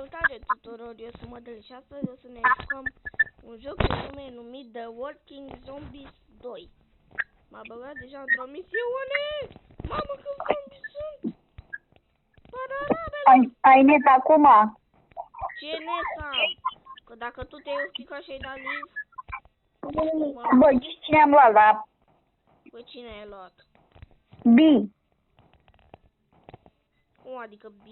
Salutare tuturor, eu sunt Mădălin și astăzi o să ne jucăm un joc pe nume numit The Walking Zombies 2. M-a băgat deja într-o misiune! Mamă, cât zombi sunt! Pararabele! Ai net acum? Ce net am? Că dacă tu te-ai ospicat și ai dat live... Bă, cine am luat la Bă, cine ai luat? B? Cum adică B?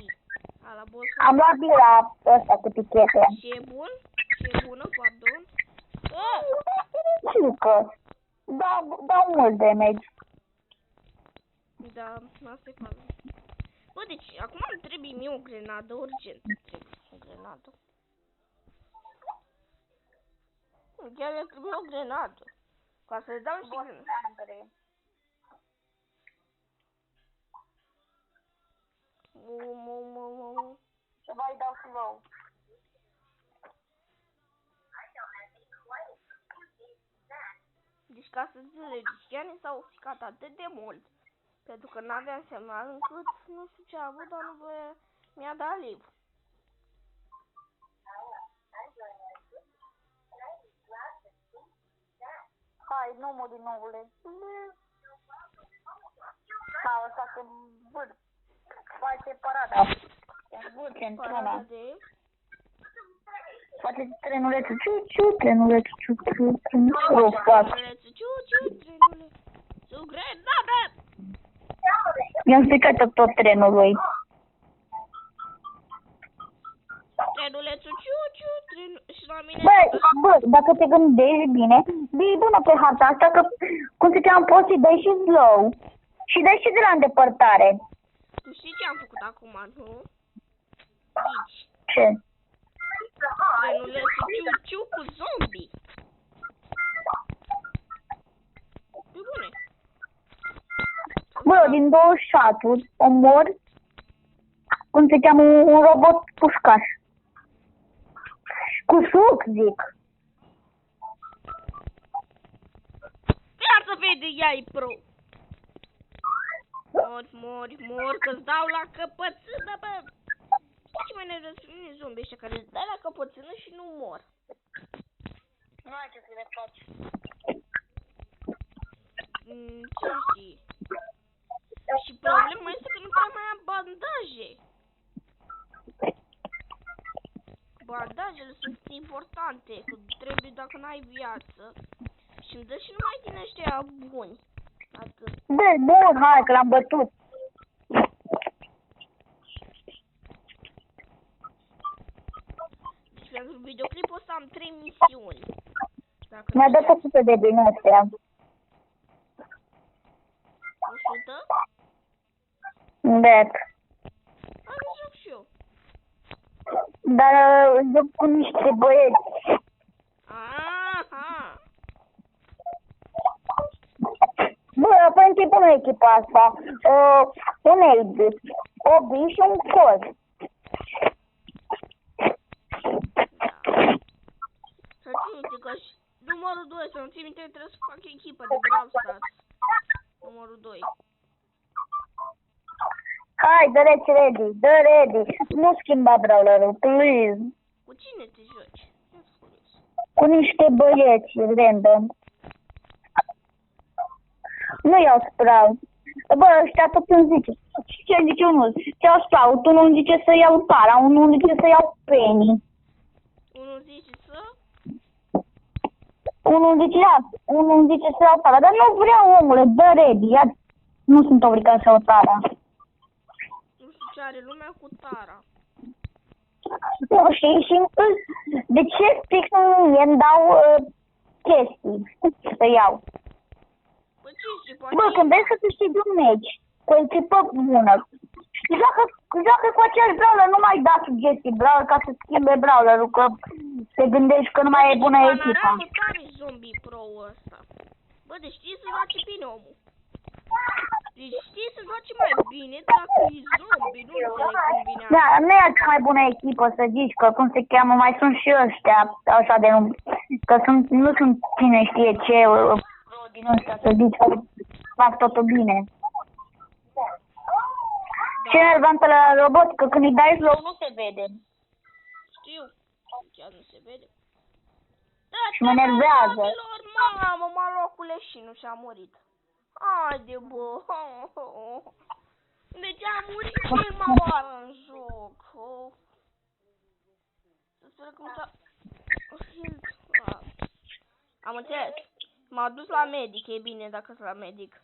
La boss? Am luat B la ăsta cu tichete. Și e bun? Și e bună, pardon? Cică. Dau mult damage. Da, asta e faza. Bă, deci, acum îmi trebuie mie o grenadă, urgent. Trebuie o grenadă. Chiar îmi trebuie o grenadă. Ca să-i dau și grenadă. Să mai dau slow. Deci ca să înțelegi, chiar ni s-a oxicat atât de mult. Pentru că n-aveam semnal încât nu știu ce a avut, dar nu mi-a dat live. Hai, nu mă din noule. Hai, ăsta că vârf. Face parada. Vârf într-una. Parada de... Face trenulețul, ciu, trenulețul, ciu, trenulețul, trenulețul, ciu, grenadă! I-am stricat tot trenului. Trenulețul, ciu, și la mine... Bă, dacă te gândești bine, e bună pe harta asta, că cum ziceam, poți să-i dai și slow. Și dai și de la îndepărtare. Tu știi ce am făcut acum, nu? Aici. Ce? Trenulețul, ciu, cu zombie. Pe bune. Bă, din 2 șaturi omor, cum se cheamă, un robot pușcaș. Cu suc, zic. Chiar să vede, ea e pro. Mori, că-ți dau la căpățână, bă. Știi ce mai nerăsune zombii ăștia care îți dai la căpățână și nu mor. Nu ai ce să le faci. Ce știi? Și problema este că nu prea mai am bandaje. Bandajele sunt importante, că trebuie dacă n-ai viață. Și îmi dă și numai din ăștia buni. Atât. Bă, bun, hai că l-am bătut. Deci pentru videoclipul ăsta am 3 misiuni. Mi-a dat 100 de din astea. 100? Da. Hai să joc și eu. Dar joc cu niște băieți. Aha! Bă, aparent e bună echipa asta. Un Aid, o B și un Coz. Să ții minte că numărul 2, să nu ții minte, trebuie să fac echipă de Brawl Stars. Numărul 2. Hai, dă-le-ți ready, dă ready. Nu schimba brawlerul, please. Cu cine te joci? Cu niște băieți random. Nu iau Sprout. Bă, ăștia tot îmi zice. Ce zice unul? Iau Sprout, unul îmi zice să iau Tara, unul îmi zice să iau Penny. Unul zice să? Unul îmi zice să iau Tara, dar nu vreau, omule, dă ready. Ia, nu sunt obligat să iau Tara. Nu știu ce are lumea cu Tara. Nu, și de ce fix mie îmi dau chestii să iau? Păi ce știi, poate... Bă, când vrei să câștigi un meci cu echipă bună, joacă cu aceeași brawler, nu mai da sugestii brawler ca să schimbe brawlerul, că te gândești că nu mai e bună echipa. Bă, tare zombie pro-ul ăsta. Bă, deci știi să joace bine omul. Deci știi să joace mai bine dacă e zombie, nu înțeleg cum vine. Da, nu e cea mai bună echipă să zici, că cum se cheamă, mai sunt și ăștia, așa de nume, că nu sunt cine știe ce, din ăsta să zici, că fac totul bine. Ce nervantă la robot, că când îi dai slow nu se vede. știu. Chiar nu se vede. Și mă enervează. Copilor, mamă, m-a luat cu leșinul și a murit. Haide, bă. Deci a murit prima oară în joc. Să speră că am înțeles. M-a dus la medic, e bine dacă sunt la medic.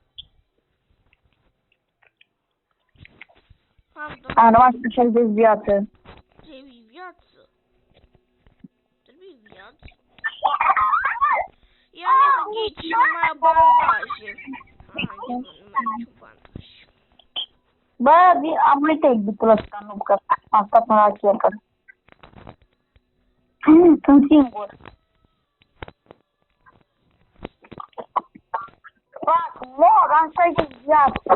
Am rămas cu 60 de viață. Trebuie viață. Trebuie viață. Ia ghici și nu mai am bandaje. Nu mai am niciun bandaj. Bă, am uitat bitul ăsta, nu, că am stat până la cercă. Sunt singur. Fac, mor, am 60 viață.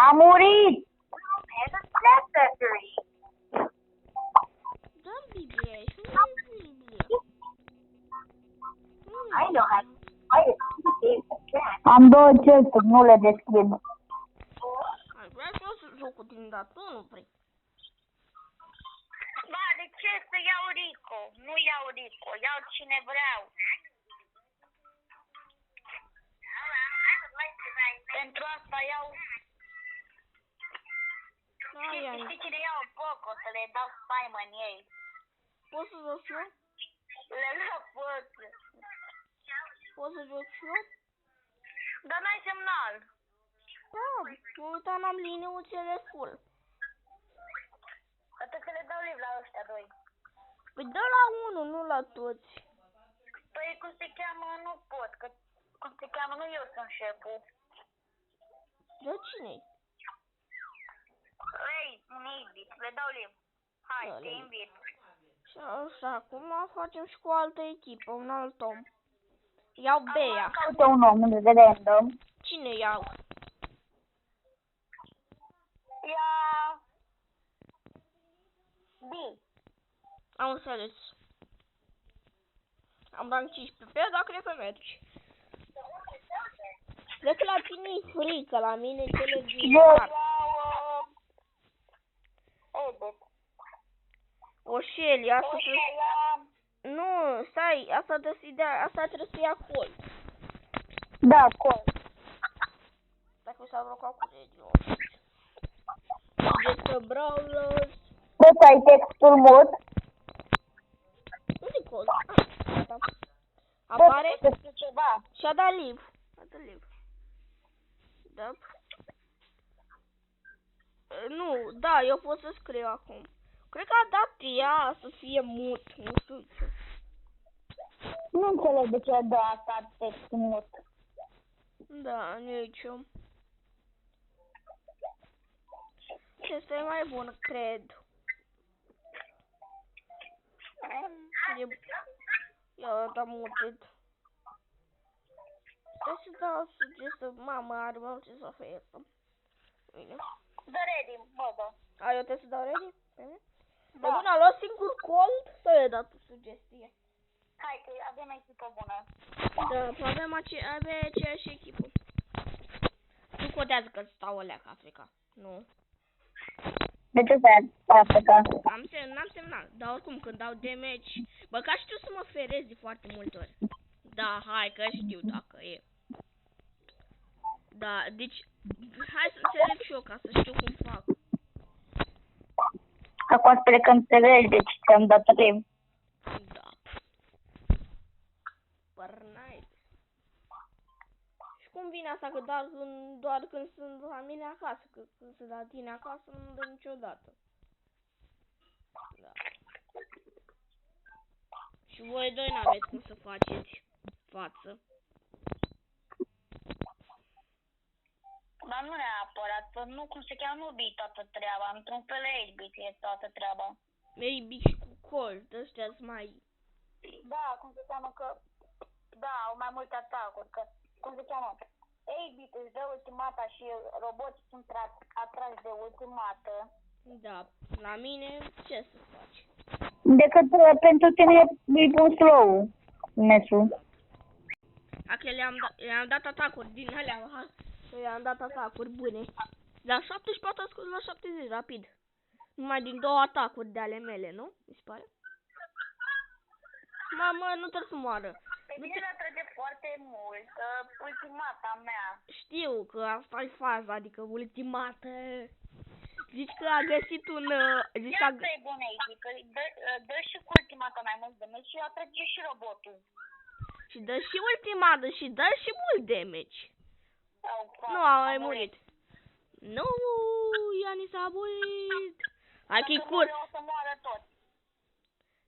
Am murit! Dă-mi Biblia și nu e Biblia. Am 2 chesturi, nu le deschid. Aș vrea și eu să joc cu tine, dar tu nu vrei. Ba, de ce să iau Rico? Nu iau Rico, iau cine vreau. Pentru asta iau... Știi cine iau Poco, să le dau spaimă în ei. Poți să joc și eu? Le dau Poco. Poți să joc și eu? Dar n-ai semnal. Da, mă uitam, am liniuțele full. Atât că le dau liv la ăștia 2. Păi dă la 1, nu la toți. Păi cum se cheamă, nu pot, că cum se cheamă, nu eu sunt șeful. De cine-i? Ei, un invit, le dau liv. Hai, Da, te invit. Și așa, acum facem și cu o altă echipă, un alt om. Iau Bea. Uite un om de random. Cine iau? Ia... B. Am înțeles. Am rank 15 pe, dar cred că mergi. Cred că la tine e frică, la mine cele din Eu start. iau... Edit. Oșeli, asta O trebuie... să ia... Nu, stai, asta trebuie să ia col. Da, col. Dacă s-a blocat cu regiul. Sugestă Brawlers. Dă să ai textul mut. Unde-i col? Gata. Apare Despre ceva. și-a dat live. A dat live. Da. Nu, da, eu pot să scriu acum. Cred că a dat ea să fie mut, nu știu ce. Nu înțeleg de ce dă asta text mut. Da, nici eu. Este mai bun, cred. Eu am mutit. Stai să dau sugestă, mama are mai ce să fie asta. Bine. Dă ready, mă, da. A, eu trebuie să dau ready? Da. Bun, a luat singur cold sau i-a dat o sugestie? Hai că avem echipă bună. Da, avem aceeași echipă. Nu contează că stau alea ca Africa. Nu. De ce stai Africa? N-am semnat, dar oricum când dau damage, bă, ca știu să mă ferez de foarte multe ori. Da, hai că știu dacă e. Da, deci, hai să înțeleg și eu ca să știu cum fac. Acum sper că înțelegi, deci ți-am dat live. Da. Părnai. Și cum vine asta că doar când sunt la mine acasă, că când sunt la tine acasă nu dă niciodată. Da. Și voi doi n-aveți cum să faceți față. Dar nu neapărat, nu cum se cheamă, nu bi toată treaba, într-un fel 8-bit e toată treaba. Maybe și cu cold, ăștia-s mai... Da, cum se cheamă că, da, au mai multe atacuri, că, cum se cheamă, 8-bit își dă ultimata și roboții sunt atrași de ultimată. Da, la mine ce să faci? Decât pentru tine îi pun slow, Nesu. Dacă le-am dat atacuri din alea, le-am dat atacuri bune. La 74 a scos la 70, rapid. Numai din 2 atacuri de ale mele, nu? Mi se pare. Mamă, nu trebuie să moară. Pe mine mi-a trage foarte mult ultimata mea. Știu că asta e faza, adică ultimată. Zici că a găsit un... zici că Ia să e bună aici, că dă și cu ultimata mai mult damage și atrage și robotul. și dă și ultimată și dă și mult damage. Nu, a mai murit. Nu, Iani s-a murit. Hai că-i cur. O să moară tot.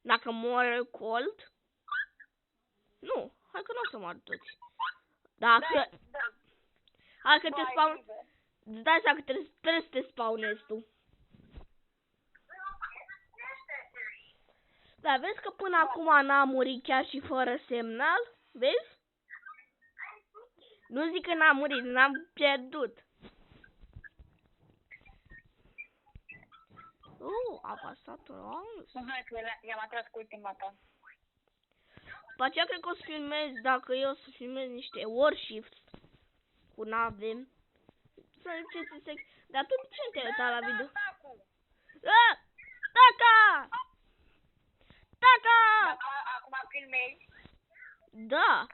Dacă moară Colt? Nu, hai că nu o să moară toți. Dacă... Da. Hai că te spawn... Îți dai seama că trebuie să te spawnezi tu. Da, vezi că până acum n-a murit chiar și fără semnal? Vezi? Nu zic că n-am murit, n-am pierdut. Apasat wrong. Hai că i-am atras cu ultimata. După aceea cred că o să filmez, dacă eu o să filmez niște warshifts cu nave. Să ziceți să... Dar tu de ce te-ai uitat la video? Taca! Taca! Acum filmezi? Da.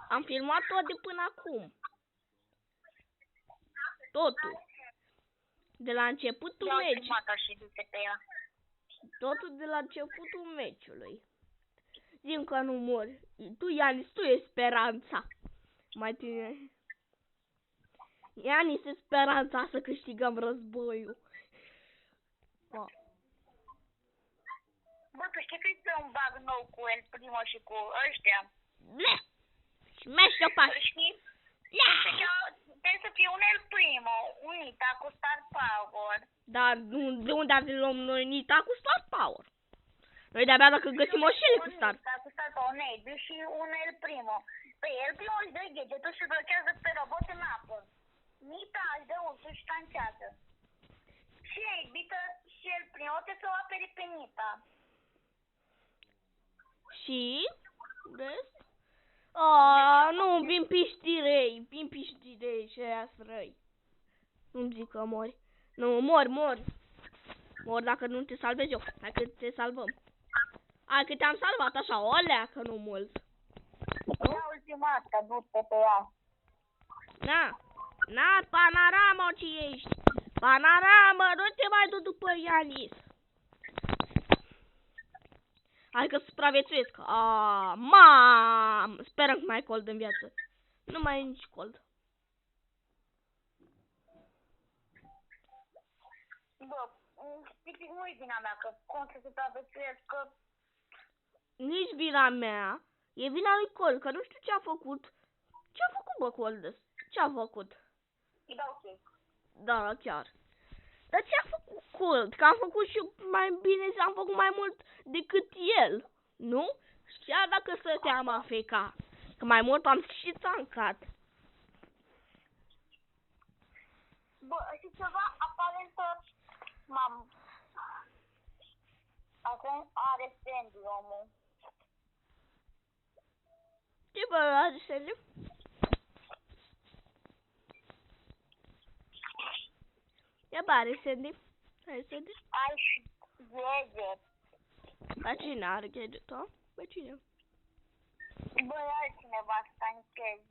Am filmat tot de până acum. Totul. De la începutul meciului. Totul de la începutul meciului. Zim că nu mor. Tu, Ianis, tu e speranța. Mai tine. Ianis e speranța să câștigăm războiul. Bă, tu știi că este un bug nou cu El Primo și cu ăștia? Și mergi o pași. Știi? Trebuie să fie un El Primo, un Nita cu Star Power. Dar de unde luăm noi Nita cu Star Power? Noi de-abia dacă găsim o șele cu Star. Nita cu Star Power, Navy și un El Primo. Păi El Primo își dă gadgetul și blochează pe robot în apă. Nita își dă ursul și tancează. Și Bită și El Primo trebuie să o apere pe Nita. Și? Vezi? Nu, vin piștirei și aia răi. Nu-mi zic că mori. Nu, mor. Mor dacă nu te salvezi eu. Hai că te salvăm. Hai că te-am salvat așa, o leacă, nu mult. Ia ultimata, du-te pe ea. Na, Panorama, ce ești? Panorama, nu te mai du după Ianis. Hai că supraviețuiesc. Mam! Sperăm că mai ai Cold în viață. Nu mai e nici Cold. Bă, tipic nu-i vina mea, că cum să supraviețuiesc, că... Nici vina mea. E vina lui Cold, că nu știu ce a făcut. Ce a făcut, bă, Cold? Ce a făcut? Îi dau chei. Da, chiar. Dar ce a făcut Cold? Că am făcut și mai bine, am făcut mai mult decât el. Nu? Chiar dacă stăteam AFK. Că mai mult am și tancat. Bă, știi ceva? Aparentă... Acum are Sandy, omul. Ce bă, are Sandy? Ce bă, are Sandy? Are Sandy? Ai și gadget. Dar cine are gadget-ul? Bă, cine? Bă, altcineva să tanchezi.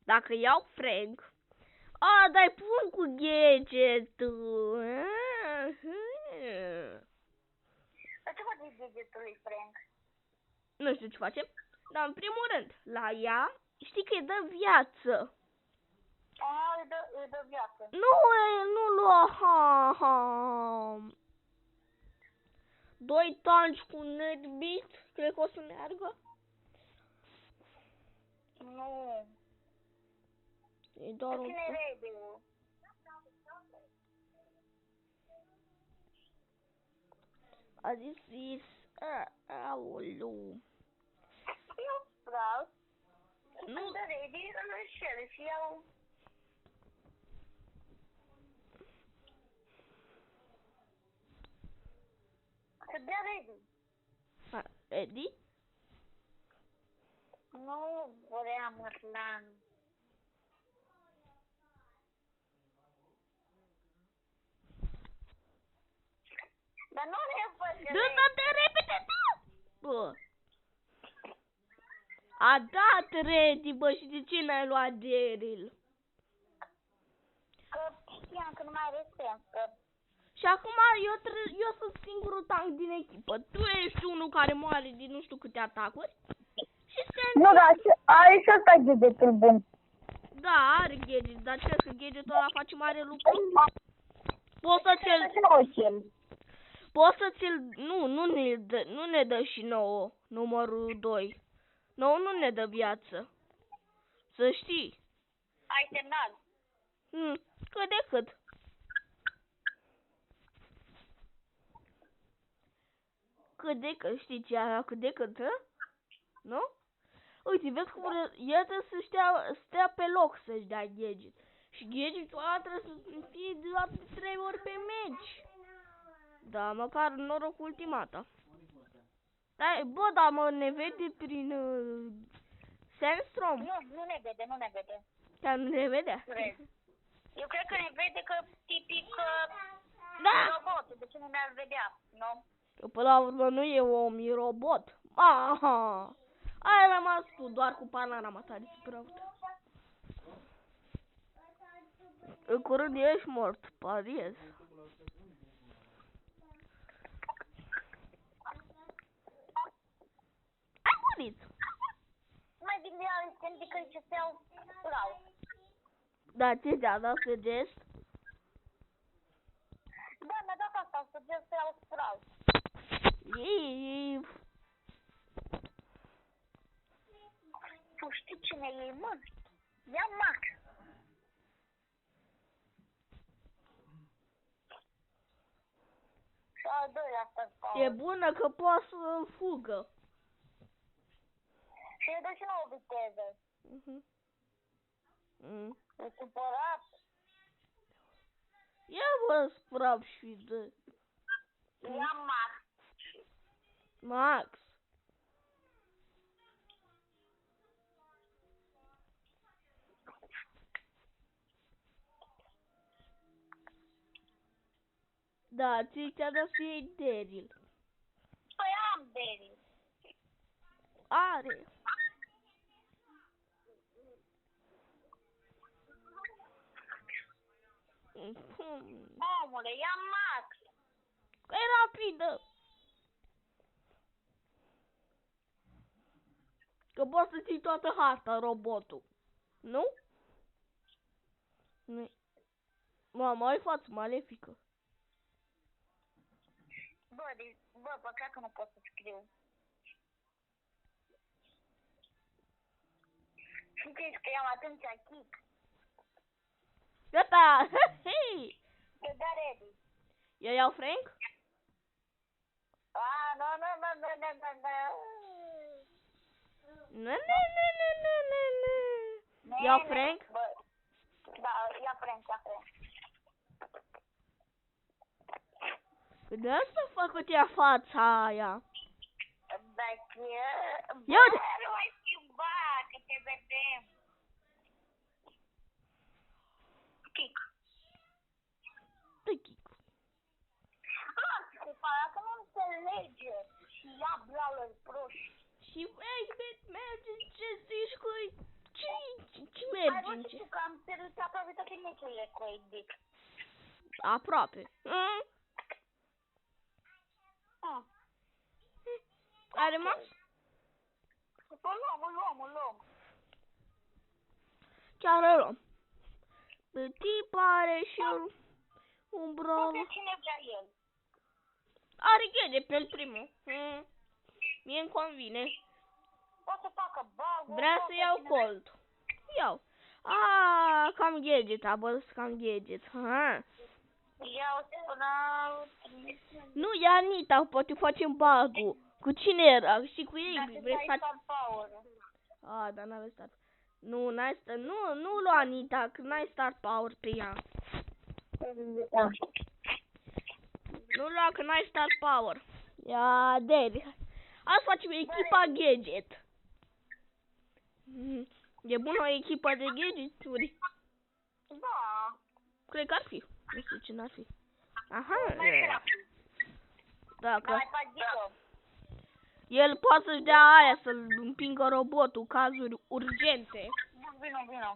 Dacă iau Frank... dai pun cu gadget-ul. Dar ce faci gadgetul lui Frank? Nu știu ce facem, dar în primul rând, la ea, știi că îi dă viață. Îi dă viață. Nu lua, 2 tanci cu netbit, cred că o să meargă. Nu. E doar un... Cine e radio? A zis, aoleu. Eu vreau. Nu. Sunt de radio, îl înșel și iau... Să dea ready. Ready? Nu vreau, Mărlan. Dar nu repede. Dă-te repede, da! Bă. A dat ready, bă, și de ce n-ai luat Daryl? Că știam că nu mai are sens, că... Și acum eu sunt singurul tank din echipă. Tu ești unul care moare din nu știu câte atacuri. Și Nu, dar are și ăsta gadgetul bun. Da, are gadget, dar ce că gadgetul ăla face mare lucru? Poți să ți-l... Poți să ți-l... Nu ne dă și nouă, numărul 2. Nouă nu ne dă viață. Să știi. Ai semnal. Cât de cât. Cât de cât, știi ce aia, cât de cât, hă? Nu? Uite, vezi cum el trebuie să stea pe loc să-și dea gadget. Și gadgetul ăla trebuie să fie doar de 3 ori pe meci. Da, măcar noroc ultimata. Dar mă, ne vede prin Sandstrom? Nu ne vede, nu ne vede. Chiar nu ne vede? Eu cred că ne vede că tipic Da! robotul, de ce nu ne-ar vedea, nu? Că până la urmă nu e om, e robot. Aha! Ai rămas tu doar cu panorama ta de sprout. În curând ești mort, pariez. Ai murit! Mai bine am zis că ce se iau sprout. Da, ce ți-a dat suggest? Da, mi-a dat asta, suggest să iau sprout. Tu știi cine e, mă? Ia Max. Și al doilea asta E bună că poate să fugă. și îi dă și nouă viteză. E supărat. Ia vă sprap și dă. Ia Max. Max. Da, ți-a dat să iei Daryl. Păi am Daryl. Are. Omule, ia Max. Că e rapidă. Că poți să ții toată harta, robotul. Nu? Nu. Mama, ai față malefică. Bă, păcat că nu pot să scriu. Știți că i-am atunci kick. Gata! Hei! Te da ready. Eu iau Frank? Nu. Nu. Iau Frank? Bă, da, ia Frank. De asta făcut ea fața aia. Dacă Ia uite! nu mai schimba, că te vedem. Kick. Dă kick. Se pare că nu înțelege. Și ia Brawler proști. Și merge ce zici cu... Ce Ai merge? văzut că am pierdut aproape toate meciurile cu Edic. Aproape. A rămas? Îl luăm. Chiar îl luăm. Tip are și un brawl. Nu cine vrea el. Are ghede pe el primul. Mie îmi convine. Poate să facă bug. Vrea să iau Colt. Iau. Cam gadget, a băs cam gadget. Iau până... Nu, ia Nita, poate facem bug-ul. Cu cine era? Și cu ei vrei să faci... Dar n-aveai start. Nu, nu lua Nita, că n-ai start power pe ea. Nu lua, că n-ai start power. Ia, Daryl. Azi facem echipa gadget. E bună o echipă de gadgeturi? Da. Cred că ar fi. Nu știu ce n-ar fi. Aha. Dacă Mai faci eu. el poate să-și dea aia, să-l împingă robotul, cazuri urgente. Vino.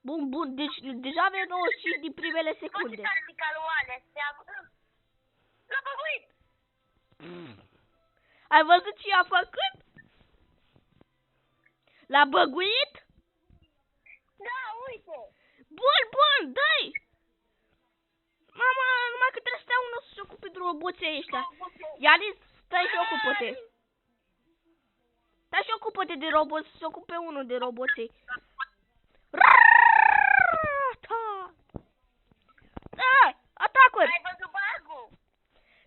Bun, deci deja avem 95 din primele Face secunde. tactica lui Alex. L-a băguit. Ai văzut ce a făcut? L-a băguit? Da, uite. Bun, dai! Mama, numai că trebuie să stea unul să se ocupe de roboții ăștia. Ianis, stai și ocupă-te. Stai și ocupă-te de robot, să se ocupe unul de roboții. Da, atacuri! Ai văzut bug-ul?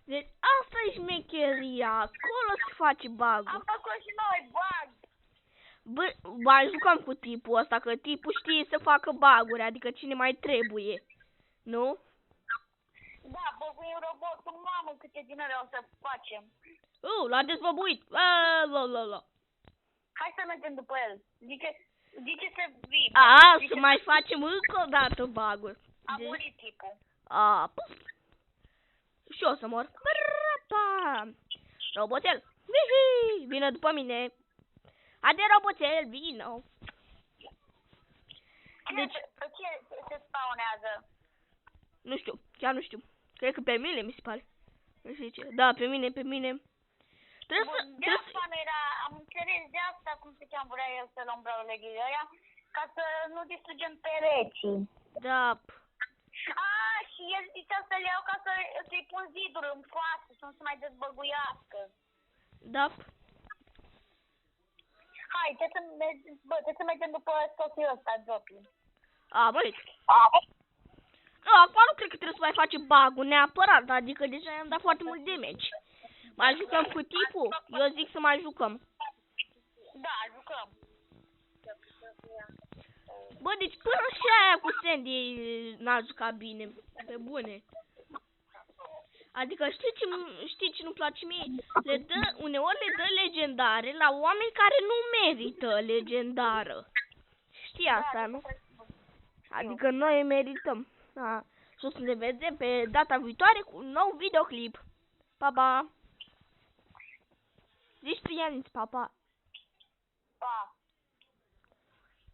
Deci asta e șmecheria, acolo se face bug-ul. Am făcut și noi bug. Bă, mai jucăm cu tipul ăsta, că tipul știe să facă bug-uri, adică cine mai trebuie, nu? Da, băguim robotul, mamă, câte din alea o să facem. L-a dezvăbuit. La. Hai să mergem după el. Zice să vii. Să mai facem încă o dată bug-uri. A murit tipul. Puf. Și eu o să mor. Roboțel, vină după mine. Haide, roboțel, vină. Deci, Pe ce se spawnează? nu știu, chiar nu știu. Cred că pe mine mi se pare. Nu știu ce. Da, pe mine. De asta nu era, am înțeles de asta cum se cheamă, vrea el să luăm brauleghile aia, ca să nu distrugem pereții. Da. Și el zicea să le iau ca să-i pun ziduri în față, să nu se mai dezbăguiască. Da. Hai, trebuie să mergem după sofiul ăsta, Jopi. A murit. Acum nu cred că trebuie să mai facem bug-ul neapărat, adică deja i-am dat foarte mult damage. Mai jucăm cu tipul? Eu zic să mai jucăm. Da, jucăm. Bă, deci până și aia cu Sandy n-a jucat bine. Pe bune. Adică știi ce nu-mi place mie? Uneori le dă legendare la oameni care nu merită legendară. Știi asta, nu? Adică noi merităm. Și o să ne vedem pe data viitoare cu un nou videoclip. Pa, pa! Zici tu, Ianis, pa, pa!